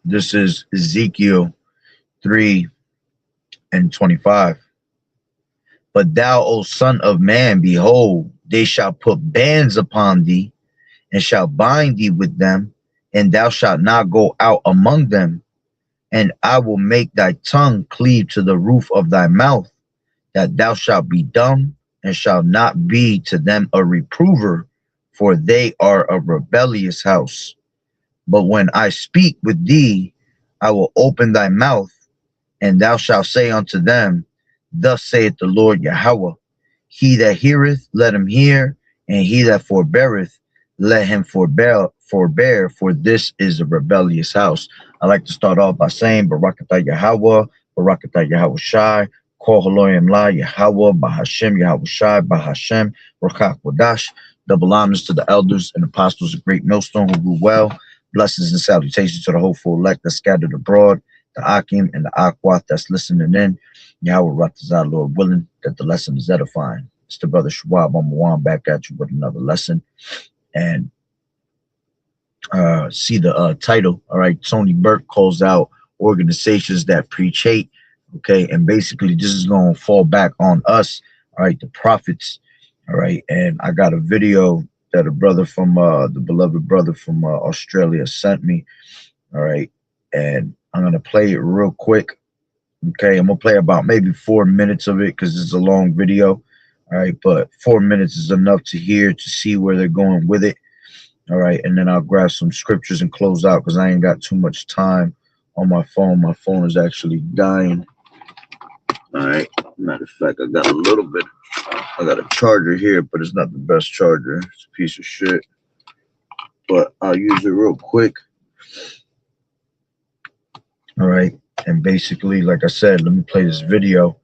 This is Ezekiel 3:25. But thou, O son of man, behold, they shall put bands upon thee, and shall bind thee with them, and thou shalt not go out among them. And I will make thy tongue cleave to the roof of thy mouth, that thou shalt be dumb, and shalt not be to them a reprover, for they are a rebellious house. But when I speak with thee, I will open thy mouth, and thou shalt say unto them, Thus saith the Lord Yahweh, He that heareth, let him hear, and he that forbeareth, let him forbear, for this is a rebellious house. I like to start off by saying, Barakatah Yahweh, Barakatah Yahweh Shai, Kol Haloyim La Yahweh, Bahashem Yahweh Shai, Bahashem, Rakak Wadash. Double honors to the elders and apostles of Great Millstone who rule well. Blessings and salutations to the hopeful elect that scattered abroad, the Akim and the Aquath that's listening in. Yahweh Ratazah, Lord willing, that the lesson is edifying. It's the brother Shawab. I'm back at you with another lesson. And see the title. All right. Tony Burke calls out organizations that preach hate. Okay. And basically, this is going to fall back on us. All right. The prophets. All right. And I got a video that a brother from the beloved brother from Australia sent me. All right. And I'm going to play it real quick. Okay. I'm going to play about maybe 4 minutes of it because it's a long video. All right. But 4 minutes is enough to hear, to see where they're going with it. All right. And then I'll grab some scriptures and close out because I ain't got too much time on my phone. My phone is actually dying. All right. Matter of fact, I got a little bit. I got a charger here, but it's not the best charger. It's a piece of shit. But I'll use it real quick. All right. And basically, like I said, let me play this video.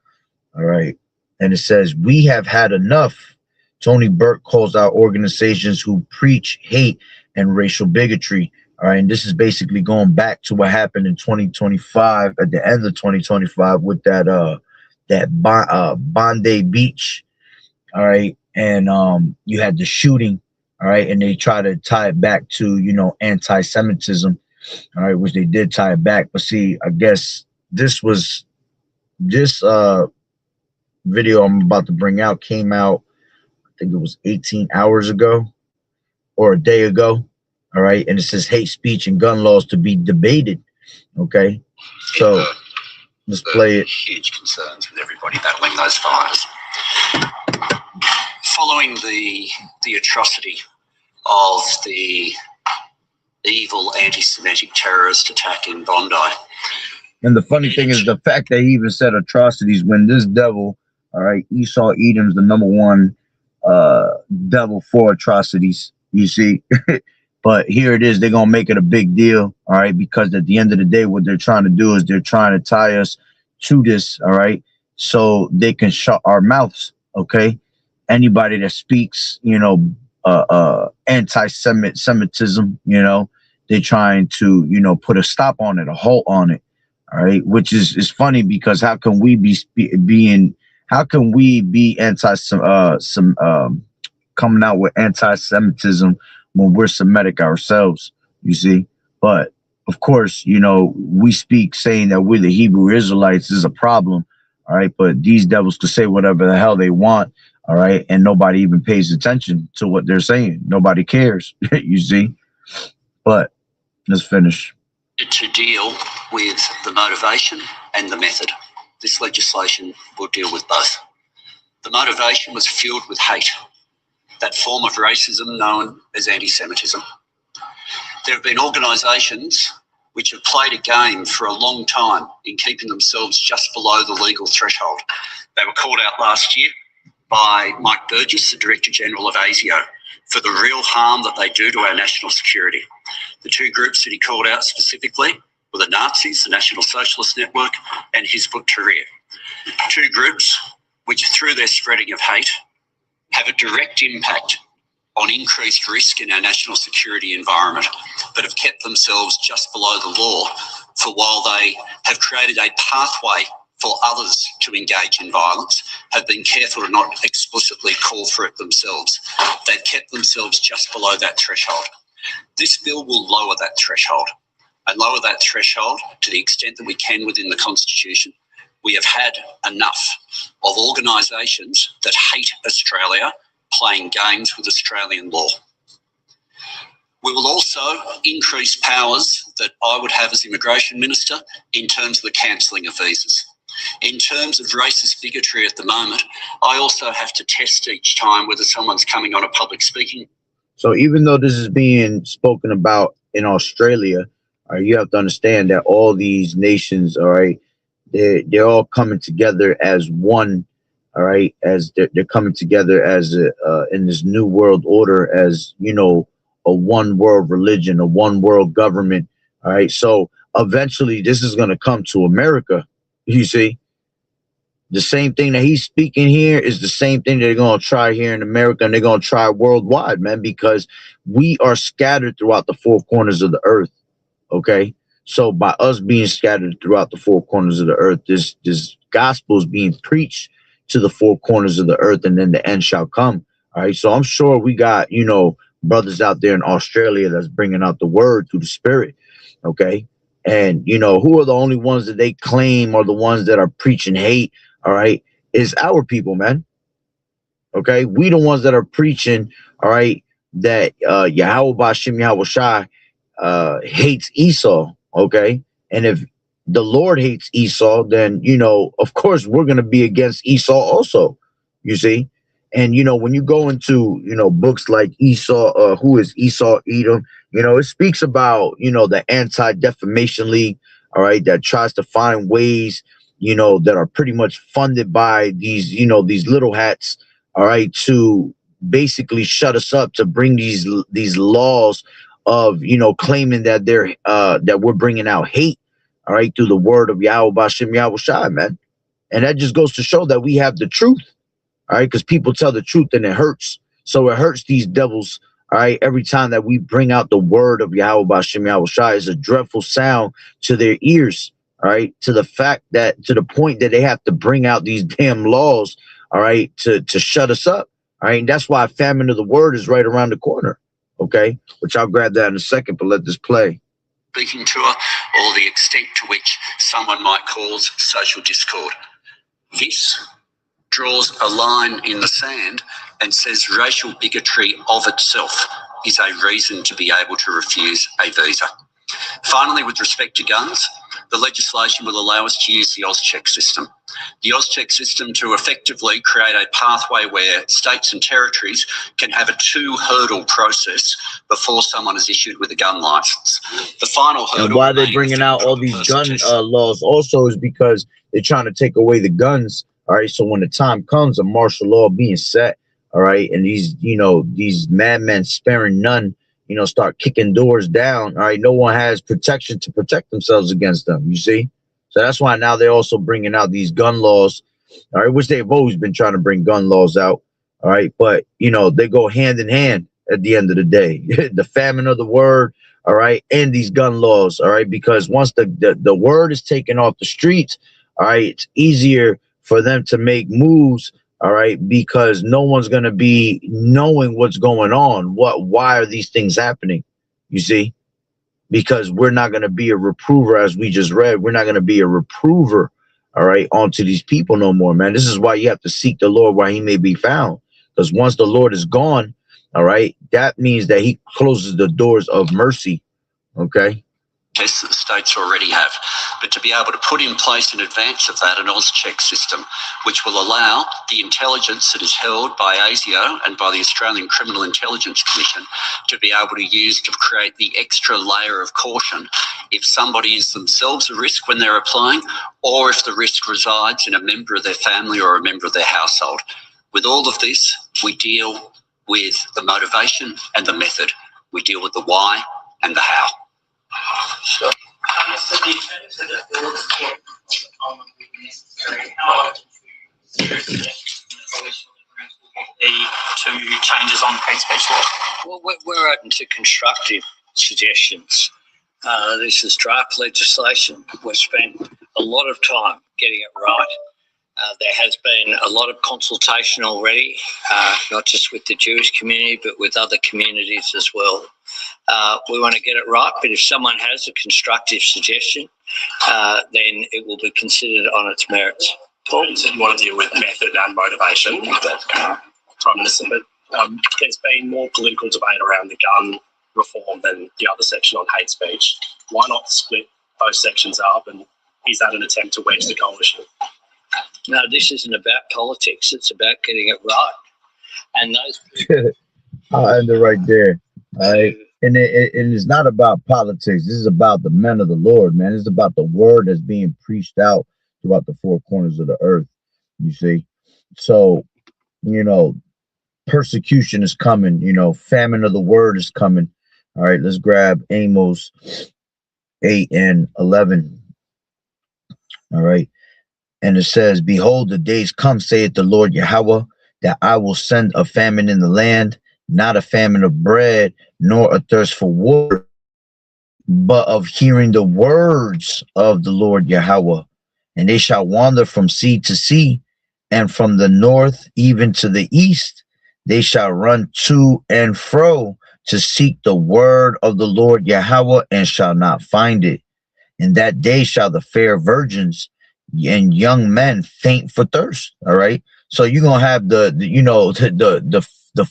All right. And it says, we have had enough. Tony Burke calls out organizations who preach hate and racial bigotry. All right. And this is basically going back to what happened in 2025, at the end of 2025, with that Bondi Beach. All right. And you had the shooting. All right. And they try to tie it back to, you know, anti-Semitism. All right. Which they did tie it back. But see, I guess this video I'm about to bring out came out, I think it was 18 hours ago or a day ago. All right. And it says hate speech and gun laws to be debated. Okay. So let's play it. Huge concerns with everybody battling those fires. Following the atrocity of the evil anti-Semitic terrorist attack in Bondi. And the funny thing is the fact that he even said atrocities when this devil, all right, Esau Edom's the #1 devil for atrocities, you see. But here it is, they're going to make it a big deal, all right, because at the end of the day, what they're trying to do is they're trying to tie us to this, all right, so they can shut our mouths, okay? Anybody that speaks, you know, anti-Semitism, you know, they're trying to, you know, put a stop on it, a halt on it, all right, which is funny because how can we be coming out with anti-Semitism when we're Semitic ourselves, you see? But of course, you know, we speak saying that we're the Hebrew Israelites is a problem, all right? But these devils could say whatever the hell they want, all right? And nobody even pays attention to what they're saying. Nobody cares, you see? But let's finish. To deal with the motivation and the method. This legislation will deal with both. The motivation was fueled with hate, that form of racism known as anti-Semitism. There have been organisations which have played a game for a long time in keeping themselves just below the legal threshold. They were called out last year by Mike Burgess, the Director General of ASIO, for the real harm that they do to our national security. The two groups that he called out specifically were the Nazis, the National Socialist Network, and Hizb ut-Tahrir. Two groups which, through their spreading of hate, have a direct impact on increased risk in our national security environment, but have kept themselves just below the law for while they have created a pathway for others to engage in violence, have been careful to not explicitly call for it themselves. They've kept themselves just below that threshold. This bill will lower that threshold. and lower that threshold to the extent that we can within the Constitution. We have had enough of organisations that hate Australia playing games with Australian law. We will also increase powers that I would have as Immigration Minister in terms of the cancelling of visas. In terms of racist bigotry at the moment, I also have to test each time whether someone's coming on a public speaking. So even though this is being spoken about in Australia, you have to understand that all these nations, all right, they're all coming together as one, all right, as they're coming together as in this new world order, as, you know, a one world religion, a one world government. All right. So eventually this is going to come to America. You see, the same thing that he's speaking here is the same thing they're going to try here in America, and they're going to try worldwide, man, because we are scattered throughout the four corners of the earth. Okay. So by us being scattered throughout the four corners of the earth, this gospel is being preached to the four corners of the earth, and then the end shall come. All right. So I'm sure we got, you know, brothers out there in Australia that's bringing out the word through the spirit. Okay. And, you know, who are the only ones that they claim are the ones that are preaching hate? All right. Is our people, man. Okay. We the ones that are preaching. All right. That Yahweh Bashim Yahweh Shai hates Esau. Okay. And if the Lord hates Esau, then, you know, of course, we're going to be against Esau also, you see. And, you know, when you go into, you know, books like Esau, who is Esau Edom, you know, it speaks about, you know, the Anti-Defamation League, all right, that tries to find ways, you know, that are pretty much funded by these, you know, these little hats, all right, to basically shut us up, to bring these laws of, you know, claiming that they're that we're bringing out hate, all right, through the word of Yahweh Bashim Yahweh Shai, man. And that just goes to show that we have the truth. All right, because people tell the truth and it hurts. So it hurts these devils. All right, every time that we bring out the word of Yahweh Bashim Yahweh Shai, is a dreadful sound to their ears. All right, to the fact that, to the point that they have to bring out these damn laws. All right, to shut us up. All right, and that's why famine of the word is right around the corner. Okay, which I'll grab that in a second, but let this play. Speaking tour, or the extent to which someone might cause social discord. This draws a line in the sand and says racial bigotry of itself is a reason to be able to refuse a visa. Finally, with respect to guns, the legislation will allow us to use the Auscheck system. The Auscheck system to effectively create a pathway where states and territories can have a two-hurdle process before someone is issued with a gun license. The final hurdle. And why they're bringing out all these gun laws also is because they're trying to take away the guns. All right, so when the time comes, a martial law being set, all right, and these, you know, these madmen sparing none, you know, start kicking doors down. All right, no one has protection to protect themselves against them. You see, so that's why now they're also bringing out these gun laws. All right, which they've always been trying to bring gun laws out. All right, but you know, they go hand in hand at the end of the day. The famine of the word, all right, and these gun laws, all right, because once the word is taken off the streets, all right, it's easier for them to make moves, all right, because no one's going to be knowing what's going on. Why are these things happening? You see, because we're not going to be a reprover, as we just read. We're not going to be a reprover, all right, onto these people no more, man. This is why you have to seek the Lord while he may be found, because once the Lord is gone, all right, that means that he closes the doors of mercy. Okay. Tests that the states already have, but to be able to put in place in advance of that an Auscheck system, which will allow the intelligence that is held by ASIO and by the Australian Criminal Intelligence Commission to be able to use to create the extra layer of caution if somebody is themselves a risk when they're applying, or if the risk resides in a member of their family or a member of their household. With all of this, we deal with the motivation and the method. We deal with the why and the how. Sure. The two changes on hate speech law? Well, we're open to constructive suggestions. This is draft legislation. We've spent a lot of time getting it right. There has been a lot of consultation already, not just with the Jewish community, but with other communities as well. We want to get it right, but if someone has a constructive suggestion, then it will be considered on its merits. Paul, you said you want to deal with method and motivation, Prime Minister, but there's been more political debate around the gun reform than the other section on hate speech. Why not split both sections up, and is that an attempt to wedge the coalition? No, this isn't about politics. It's about getting it right. And those I'll end it right there. All right. And it is not about politics. This is about the men of the Lord, man. It's about the word that's being preached out throughout the four corners of the earth. You see? So, you know, persecution is coming, you know, famine of the word is coming. All right, let's grab Amos 8 and 11. All right. And it says, behold, the days come, saith the Lord Yahweh, that I will send a famine in the land, not a famine of bread, nor a thirst for water, but of hearing the words of the Lord Yahweh. And they shall wander from sea to sea, and from the north even to the east. They shall run to and fro to seek the word of the Lord Yahweh, and shall not find it. In that day shall the fair virgins and young men faint for thirst. All right. So you're gonna have the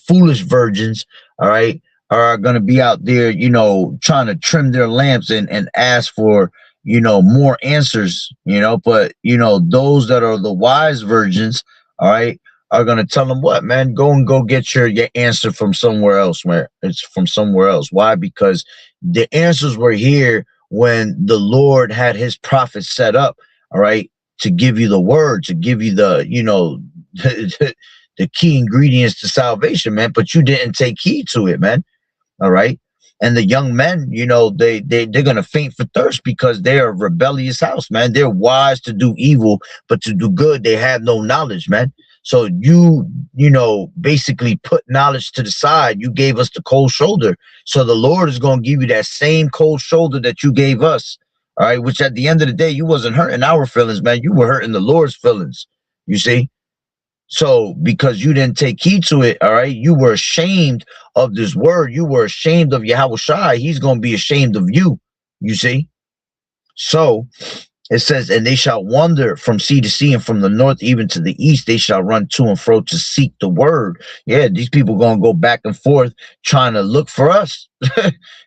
foolish virgins, all right, are gonna be out there, you know, trying to trim their lamps and ask for, you know, more answers, you know, but you know, those that are the wise virgins, all right, are gonna tell them what, man, go get your answer from somewhere else, where it's from somewhere else. Why? Because the answers were here when the Lord had his prophets set up, all right, to give you the word, to give you the, you know, the key ingredients to salvation, man, but you didn't take heed to it, man. All right. And the young men, you know, they're gonna faint for thirst because they're a rebellious house, man. They're wise to do evil, but to do good, they have no knowledge, man. So you know, basically put knowledge to the side. You gave us the cold shoulder. So the Lord is gonna give you that same cold shoulder that you gave us. All right, which at the end of the day, you wasn't hurting our feelings, man. You were hurting the Lord's feelings. You see? So because you didn't take heed to it, all right, you were ashamed of this word. You were ashamed of Yahweh Shai. He's going to be ashamed of you, you see? So it says, and they shall wander from sea to sea, and from the north even to the east, they shall run to and fro to seek the word. Yeah, these people going to go back and forth trying to look for us.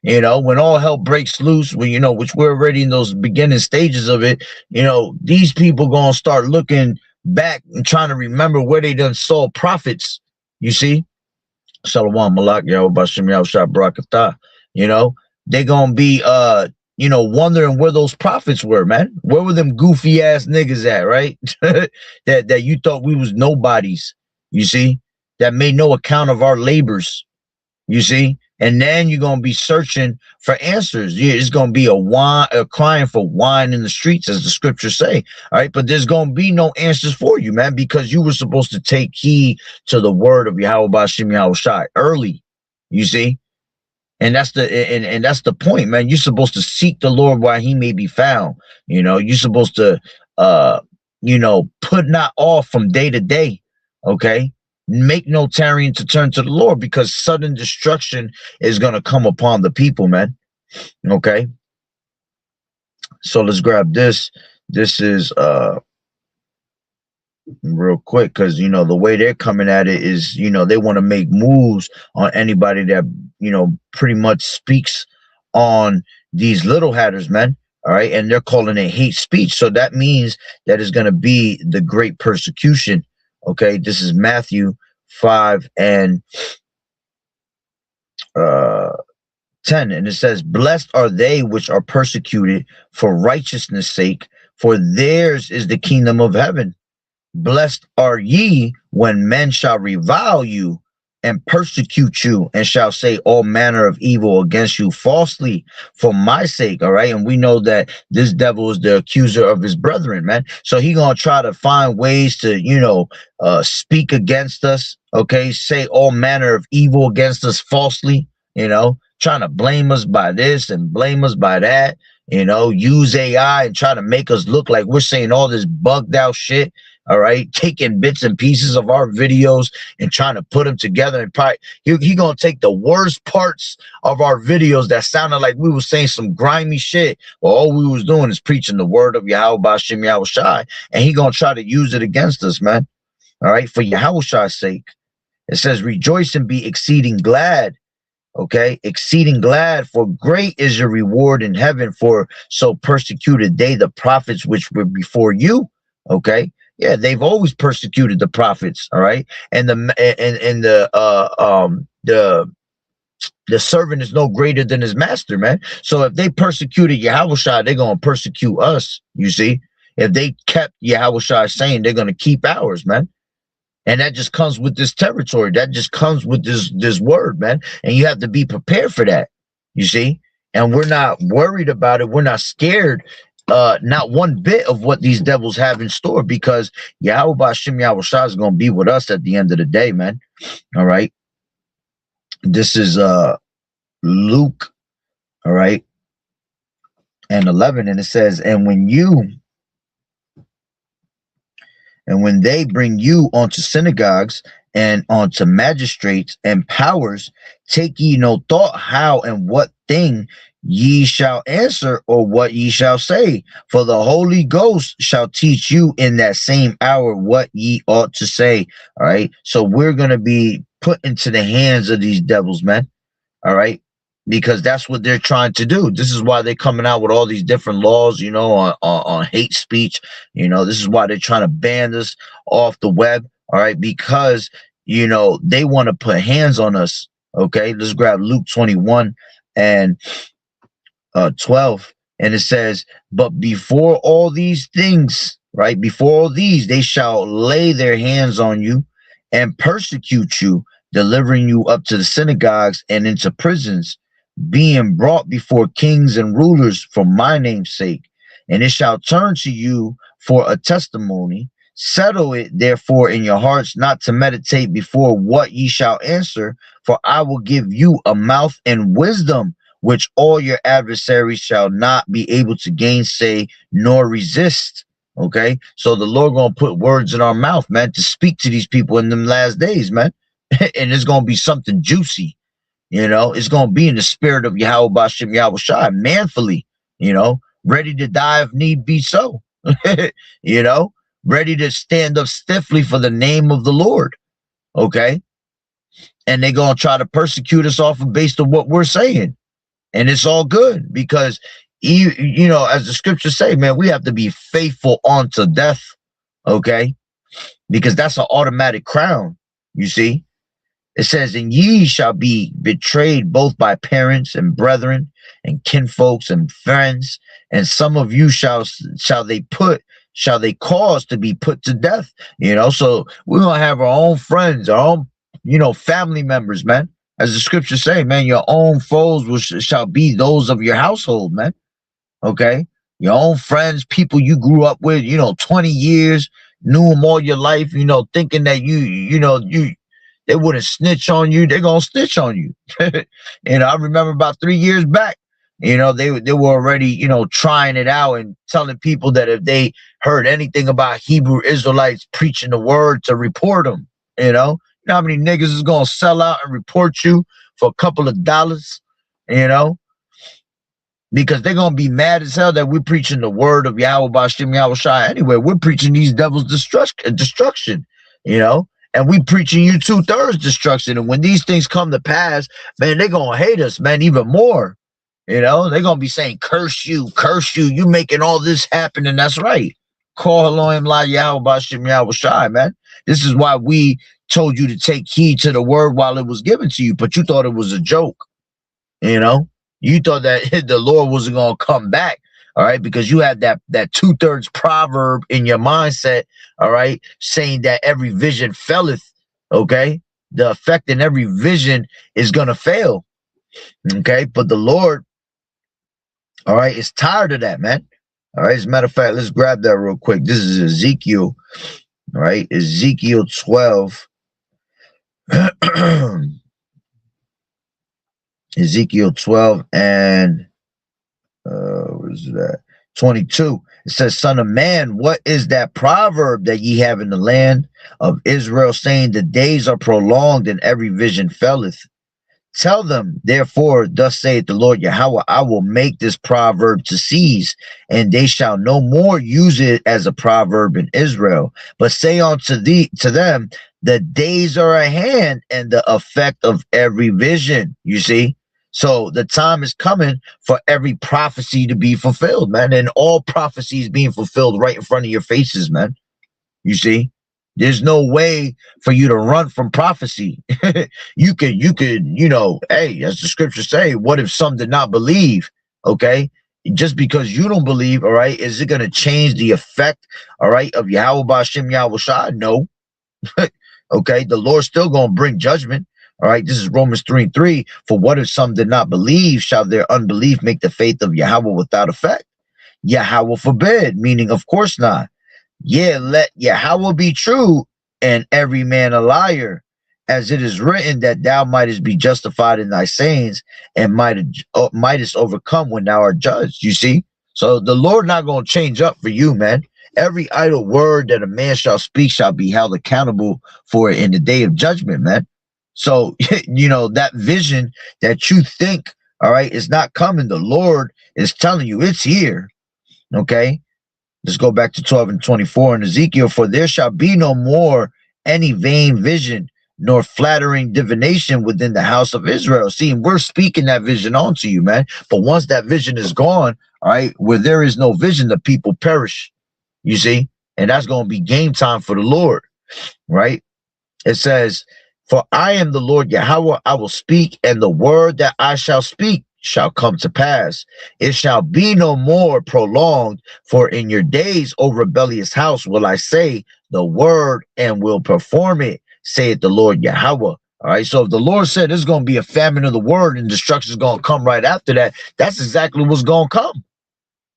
You know, when all hell breaks loose, when, you know, which we're already in those beginning stages of it, you know, these people going to start looking back and trying to remember where they done saw prophets, you see? Shalom Malak, Yahweh Bashem Yahushua Barakatah. You know, they gonna be you know, wondering where those prophets were, man. Where were them goofy ass niggas at, right? that you thought we was nobodies, you see, that made no account of our labors, you see. And then you're gonna be searching for answers. It's gonna be a crying for wine in the streets, as the scriptures say. All right, but there's gonna be no answers for you, man, because you were supposed to take heed to the word of Yahweh Bashem Yahushai early, you see. And that's the point, man. You're supposed to seek the Lord while he may be found. You know, you're supposed to you know, put not off from day to day, okay? Make no tarrying to turn to the Lord, because sudden destruction is going to come upon the people, man. Okay. So let's grab this. This is real quick, because, you know, the way they're coming at it is, you know, they want to make moves on anybody that, you know, pretty much speaks on these little hatters, man. All right. And they're calling it hate speech. So that means that it's going to be the great persecution. Okay, this is Matthew 5 and 10, and it says, blessed are they which are persecuted for righteousness' sake, for theirs is the kingdom of heaven. Blessed are ye when men shall revile you and persecute you, and shall say all manner of evil against you falsely for my sake. All right. And we know that this devil is the accuser of his brethren, man. So he gonna try to find ways to, you know, speak against us. Okay, say all manner of evil against us falsely, you know, trying to blame us by this and blame us by that, you know, use AI and try to make us look like we're saying all this bugged out shit. all right, taking bits and pieces of our videos and trying to put them together. And probably he gonna take the worst parts of our videos that sounded like we was saying some grimy shit, well, all we was doing is preaching the word of Yahweh Bashim Yahweh Shai, and he gonna try to use it against us, man. All right, for Yahweh Shai's sake. It says, rejoice and be exceeding glad. Okay, exceeding glad, for great is your reward in heaven, for so persecuted they the prophets which were before you. Okay, yeah, they've always persecuted the prophets. All right, and the servant is no greater than his master, man. So if they persecuted Yahushua, they're gonna persecute us. You see, if they kept Yahushua saying, they're gonna keep ours, man. And that just comes with this territory. That just comes with this word, man. And you have to be prepared for that. You see? And we're not worried about it. We're not scared, not one bit of what these devils have in store, because Yahweh Bashim Yahweh Shah is going to be with us at the end of the day, man. All right. This is Luke, all right, and 11, and it says, and when they bring you onto synagogues and onto magistrates and powers, take ye no thought how and what thing ye shall answer or what ye shall say, for the Holy Ghost shall teach you in that same hour what ye ought to say. All right, so we're going to be put into the hands of these devils, man. All right, because that's what they're trying to do. This is why they're coming out with all these different laws, you know, on hate speech. You know, this is why they're trying to ban this off the web. All right, because, you know, they want to put hands on us. Okay, let's grab Luke 21 and 12. And it says, but before all these things, right, before all these, they shall lay their hands on you and persecute you, delivering you up to the synagogues and into prisons, being brought before kings and rulers for my name's sake. And it shall turn to you for a testimony. Settle it therefore in your hearts not to meditate before what ye shall answer, for I will give you a mouth and wisdom, which all your adversaries shall not be able to gainsay nor resist. Okay, so the Lord gonna put words in our mouth, man, to speak to these people in them last days, man. And it's gonna be something juicy. You know, it's going to be in the spirit of Yahweh Bashim Yahweh Shai, manfully, you know, ready to die if need be so, you know, ready to stand up stiffly for the name of the Lord. Okay. And they're going to try to persecute us off of based on what we're saying. And it's all good because, you know, as the scriptures say, man, we have to be faithful unto death. Okay. Because that's an automatic crown, you see. It says, and ye shall be betrayed both by parents and brethren and kinfolks and friends, and some of you shall they cause to be put to death. You know, so we're gonna have our own friends, our own, you know, family members, man. As the scriptures say, man, your own foes shall be those of your household, man. Okay, your own friends, people you grew up with, you know, 20 years, knew them all your life, you know, thinking that they wouldn't snitch on you. They're going to snitch on you. And I remember about 3 years back, you know, they were already, you know, trying it out and telling people that if they heard anything about Hebrew Israelites preaching the word to report them, you know how many niggas is going to sell out and report you for a couple of dollars, you know, because they're going to be mad as hell that we're preaching the word of Yahweh Bashim Yahweh Shai anyway. We're preaching these devils destruction, you know. And we preaching you 2/3 destruction. And when these things come to pass, man, they're going to hate us, man, even more. You know, they're going to be saying, curse you, you making all this happen. And that's right. Call Elohim La Yahweh Bashim Yahweh Shai, man. This is why we told you to take heed to the word while it was given to you, but you thought it was a joke. You know, you thought that the Lord wasn't going to come back. All right, because you had that 2/3 proverb in your mindset, all right, saying that every vision faileth, okay? The effect in every vision is going to fail, okay? But the Lord, all right, is tired of that, man. All right, as a matter of fact, let's grab that real quick. This is Ezekiel, all right, Ezekiel 12. Ezekiel 12 and where's that? 22. It says, Son of man, what is that proverb that ye have in the land of Israel, saying the days are prolonged and every vision faileth? Tell them, therefore, thus saith the Lord Yahweh, I will make this proverb to cease, and they shall no more use it as a proverb in Israel. But say unto to them, the days are at hand, and the effect of every vision. You see? So the time is coming for every prophecy to be fulfilled, man. And all prophecies being fulfilled right in front of your faces, man. You see? There's no way for you to run from prophecy. you could, you know, hey, as the scriptures say, what if some did not believe? Okay. Just because you don't believe, all right, is it going to change the effect, all right, of Yahweh B'Shem Yahweh Shai? No. Okay. The Lord's still going to bring judgment. All right. This is Romans 3:3. For what if some did not believe? Shall their unbelief make the faith of Yahweh without effect? Yahweh forbid, meaning of course not. Yeah, let Yahweh be true and every man a liar, as it is written that thou mightest be justified in thy sayings and mightest overcome when thou art judged. You see? So the Lord not going to change up for you, man. Every idle word that a man shall speak shall be held accountable for it in the day of judgment, man. So, you know, that vision that you think, all right, is not coming. The Lord is telling you it's here. Okay. Let's go back to 12 and 24 in Ezekiel. For there shall be no more any vain vision, nor flattering divination within the house of Israel. See, we're speaking that vision onto you, man. But once that vision is gone, all right, where there is no vision, the people perish. You see? And that's going to be game time for the Lord, right? It says, for I am the Lord Yahweh, I will speak, and the word that I shall speak shall come to pass. It shall be no more prolonged, for in your days, O rebellious house, will I say the word and will perform it, saith the Lord Yahweh. All right, so if the Lord said there's going to be a famine of the word and destruction is going to come right after that, that's exactly what's going to come.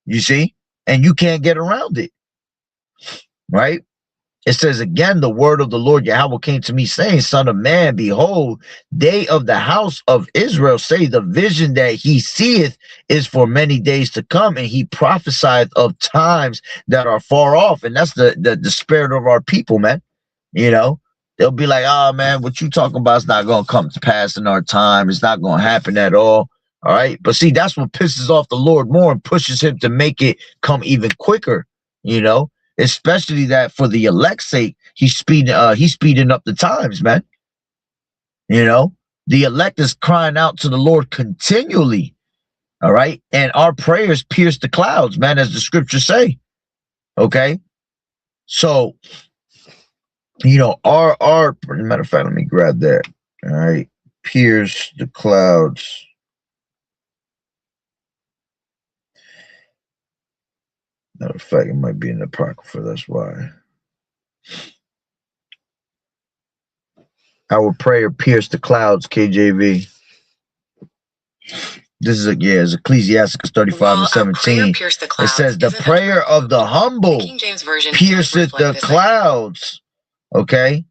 You see? And you can't get around it, right? It says again, the word of the Lord Yahweh came to me saying, Son of man, behold, they of the house of Israel say the vision that he seeth is for many days to come, and he prophesieth of times that are far off. And that's the spirit of our people, man. You know, they'll be like, oh man, what you talking about is not going to come to pass in our time. It's not going to happen at all. All right. But see, that's what pisses off the Lord more and pushes him to make it come even quicker, you know. Especially that for the elect's sake, he's speeding up the times, man. You know, the elect is crying out to the Lord continually. All right. And our prayers pierce the clouds, man, as the scriptures say. Okay. So, you know, our matter of fact, let me grab that. All right. Pierce the clouds. Matter of fact, it might be in the Apocrypha, that's why. Our prayer pierced the clouds, KJV. This is it's Ecclesiasticus 35 and 17. It says the prayer of the humble pierceth the clouds. Okay.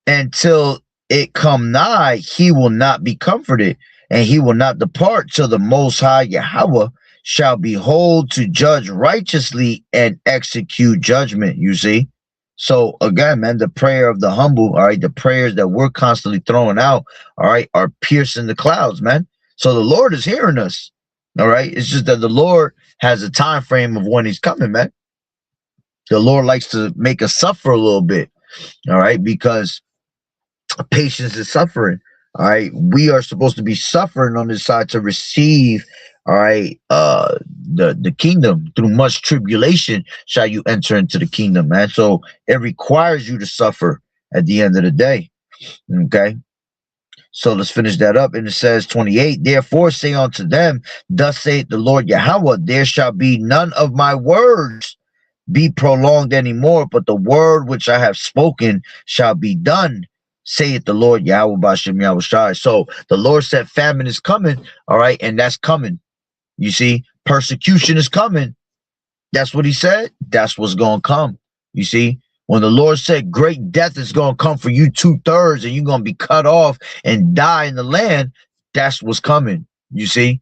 Until it come nigh, he will not be comforted, and he will not depart till the Most High Yahweh shall behold to judge righteously and execute judgment. You see? So again, man, the prayer of the humble, all right, the prayers that we're constantly throwing out, all right, are piercing the clouds, man. So the Lord is hearing us. All right. It's just that the Lord has a time frame of when he's coming, man. The Lord likes to make us suffer a little bit. All right, because patience is suffering. All right. We are supposed to be suffering on this side to receive, all right, the kingdom. Through much tribulation shall you enter into the kingdom, man. So it requires you to suffer at the end of the day. Okay. So let's finish that up. And it says 28, therefore say unto them, thus saith the Lord Yahweh, there shall be none of my words be prolonged anymore, but the word which I have spoken shall be done, saith the Lord Yahweh B'Shem Yahweh Shai. So the Lord said famine is coming, all right, and that's coming. You see, persecution is coming. That's what he said. That's what's going to come. You see, when the Lord said great death is going to come for you 2/3 and you're going to be cut off and die in the land, that's what's coming. You see,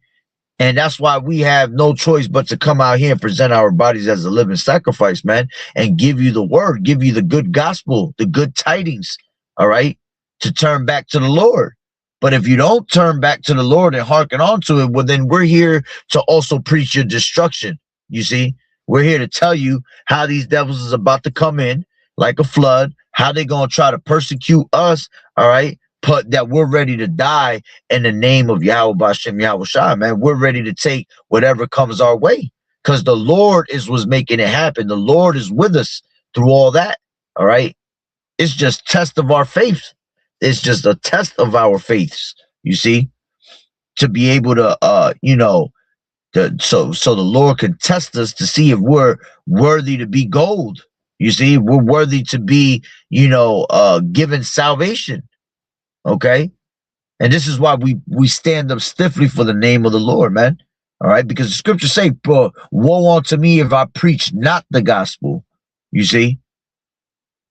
And that's why we have no choice but to come out here and present our bodies as a living sacrifice, man, and give you the word, give you the good gospel, the good tidings, all right, to turn back to the Lord. But if you don't turn back to the Lord and hearken on to it, well, then we're here to also preach your destruction. You see, we're here to tell you how these devils is about to come in like a flood, how they're going to try to persecute us, all right, but that we're ready to die in the name of Yahweh Bashem Yahweh Shai, man. We're ready to take whatever comes our way because the Lord was making it happen. The Lord is with us through all that, all right? It's just test of our faith. It's just a test of our faiths, you see, to be able to, so the Lord can test us to see if we're worthy to be gold. You see, we're worthy to be, given salvation. Okay. And this is why we stand up stiffly for the name of the Lord, man. All right. Because the scriptures say, woe unto me if I preach not the gospel. You see,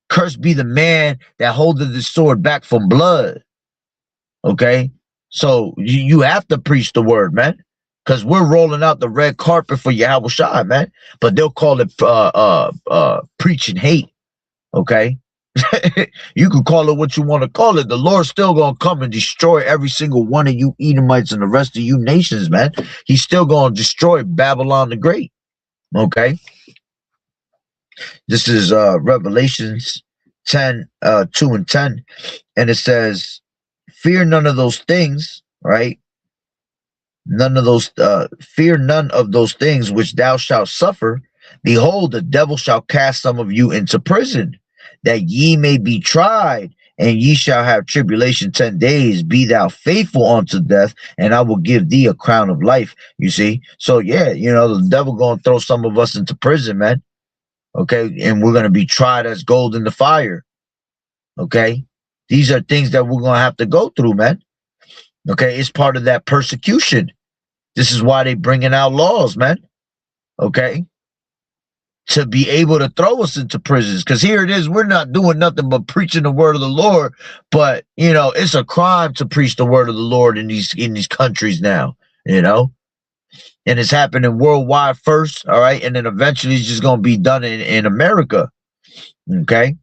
cursed be the man that holdeth the sword back from blood. Okay. So you have to preach the word, man. Because we're rolling out the red carpet for Yahweh Shai, man. But they'll call it preaching hate. Okay. You can call it what you want to call it. The Lord's still gonna come and destroy every single one of you Edomites and the rest of you nations, man. He's still gonna destroy Babylon the Great. Okay. This is Revelations 10, 2 and 10. And it says, fear none of those things, right? Fear none of those things which thou shalt suffer. Behold, the devil shall cast some of you into prison, that ye may be tried, and ye shall have tribulation 10 days. Be thou faithful unto death, and I will give thee a crown of life. You see? So yeah, the devil gonna throw some of us into prison, man. Okay, and we're gonna be tried as gold in the fire. Okay, these are things that we're gonna have to go through, man. Okay, it's part of that persecution. This is why they bringing out laws, man. Okay, to be able to throw us into prisons. Because here it is, we're not doing nothing but preaching the word of the Lord. But it's a crime to preach the word of the Lord in these countries now. And it's happening worldwide first, all right, and then eventually it's just gonna be done in America. Okay,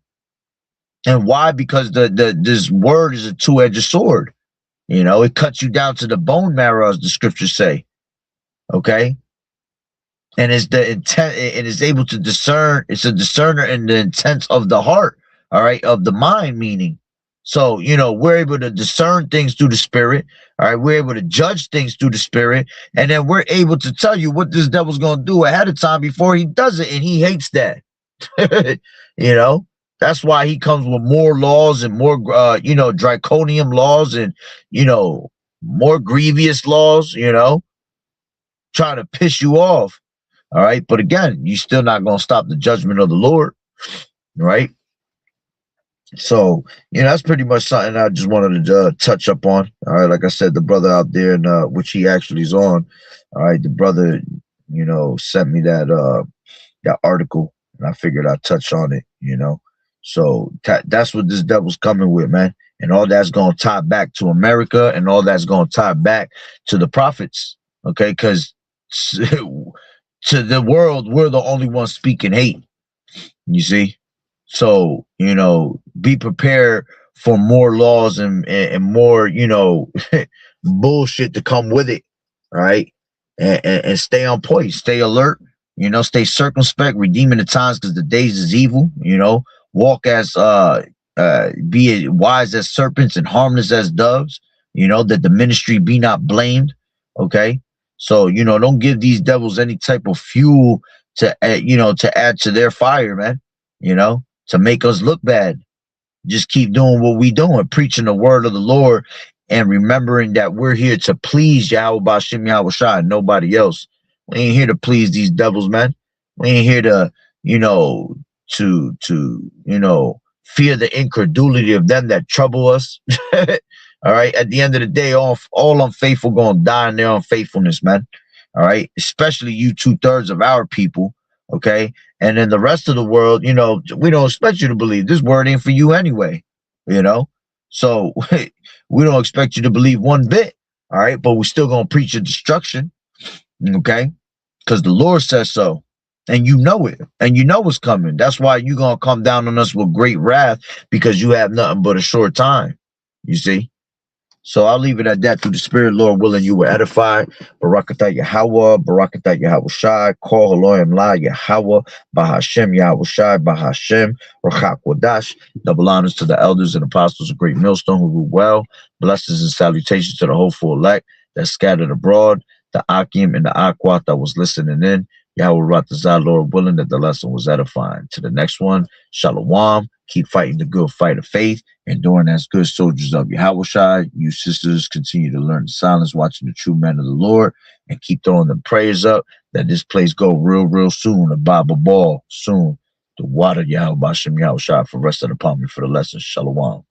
and why? Because this word is a two-edged sword. It cuts you down to the bone marrow, as the scriptures say. Okay. And it's the intent, it is able to discern, it's a discerner in the intents of the heart, all right, of the mind, meaning. So, we're able to discern things through the spirit, all right, we're able to judge things through the spirit, and then we're able to tell you what this devil's going to do ahead of time before he does it, and he hates that. That's why he comes with more laws and more, draconian laws and, more grievous laws, trying to piss you off. All right. But again, you're still not going to stop the judgment of the Lord. Right. So, that's pretty much something I just wanted to touch up on. All right. Like I said, the brother out there, which he actually is on. All right. The brother, sent me that article, and I figured I'd touch on it, So that's what this devil's coming with, man. And all that's going to tie back to America, and all that's going to tie back to the prophets. Okay. Because to the world, we're the only ones speaking hate. You see? So, be prepared for more laws and more, bullshit to come with it. All right. And stay on point, stay alert, stay circumspect, redeeming the times because the days is evil, walk as be wise as serpents and harmless as doves, that the ministry be not blamed. Okay. So, don't give these devils any type of fuel to add to their fire, man, to make us look bad. Just keep doing what we doing, preaching the word of the Lord and remembering that we're here to please Yahweh Bashem Yahweh Shai, nobody else. We ain't here to please these devils, man. We ain't here to, fear the incredulity of them that trouble us. All right. At the end of the day, all unfaithful going to die in their unfaithfulness, man. All right. Especially you 2/3 of our people. Okay. And then the rest of the world, we don't expect you to believe this word ain't for you anyway, So we don't expect you to believe one bit. All right. But we're still going to preach your destruction. Okay? Because the Lord says so. And you know it. And you know it's coming. That's why you're going to come down on us with great wrath, because you have nothing but a short time. You see? So I'll leave it at that. Through the Spirit, Lord willing, you were edified. Barakatah Yahweh, Barakatah Yahweh Shai, Call Elohim La Yahweh, Bahashem Yahweh Shai, Bahashem, Rachak Wadash. Double honors to the elders and apostles of Great Millstone who rule well. Blessings and salutations to the hopeful elect that scattered abroad, the Akim and the Aquat that was listening in. Yahweh Ratazah, Lord willing, that the lesson was edifying. To the next one, Shalom. Keep fighting the good fight of faith, enduring as good soldiers of Yahweh Shai. You sisters continue to learn the silence, watching the true men of the Lord, and keep throwing them prayers up that this place go real soon. A Bible ball soon. The water Yahweh Bashem Yahweh Shai for the rest of the palm for the lesson. Shalom.